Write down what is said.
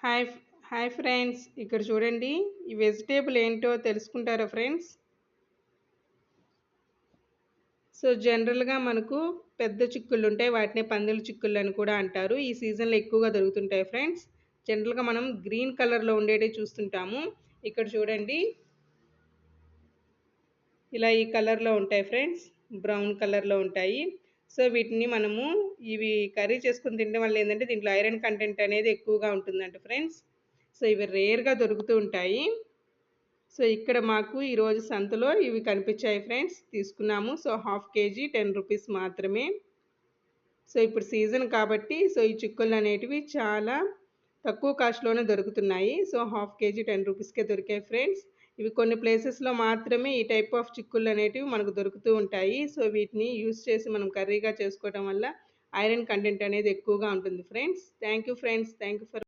Hi hi friends, ఇక్కడ చూడండి. ఈ వెజిటేబుల్ ఏంటో తెలుసుకుంటారా ఫ్రెండ్స్? సో జనరల్గా మనకు పెద్ద చిక్కుళ్ళు ఉంటాయి, వాటిని పందుల చిక్కుళ్ళు అని కూడా అంటారు. ఈ సీజన్లో ఎక్కువగా దొరుకుతుంటాయి ఫ్రెండ్స్. జనరల్గా మనం గ్రీన్ కలర్లో ఉండేవి చూస్తుంటాము. ఇక్కడ చూడండి, ఇలా ఈ కలర్లో ఉంటాయి ఫ్రెండ్స్, బ్రౌన్ కలర్లో ఉంటాయి. సో వీటిని మనము ఇవి కర్రీ చేసుకుని తినడం వల్ల ఏంటంటే దీంట్లో ఐరన్ కంటెంట్ అనేది ఎక్కువగా ఉంటుందంట ఫ్రెండ్స్. సో ఇవి రేర్గా దొరుకుతూ ఉంటాయి. సో ఇక్కడ మాకు ఈరోజు సంతలో ఇవి కనిపించాయి ఫ్రెండ్స్, తీసుకున్నాము. సో హాఫ్ కేజీ 10 రూపీస్ మాత్రమే. సో ఇప్పుడు సీజన్ కాబట్టి సో ఈ చిక్కుళ్ళు అనేటివి చాలా తక్కువ కాస్ట్లోనే దొరుకుతున్నాయి. సో హాఫ్ కేజీ 10 రూపీస్కే దొరికాయి ఫ్రెండ్స్. ఇవి కొన్ని ప్లేసెస్లో మాత్రమే ఈ టైప్ ఆఫ్ చిక్కుళ్ళు అనేటివి మనకు దొరుకుతూ ఉంటాయి. సో వీటిని యూస్ చేసి మనం కర్రీగా చేసుకోవడం వల్ల ఐరన్ కంటెంట్ అనేది ఎక్కువగా ఉంటుంది friends. Thank you friends, thank you for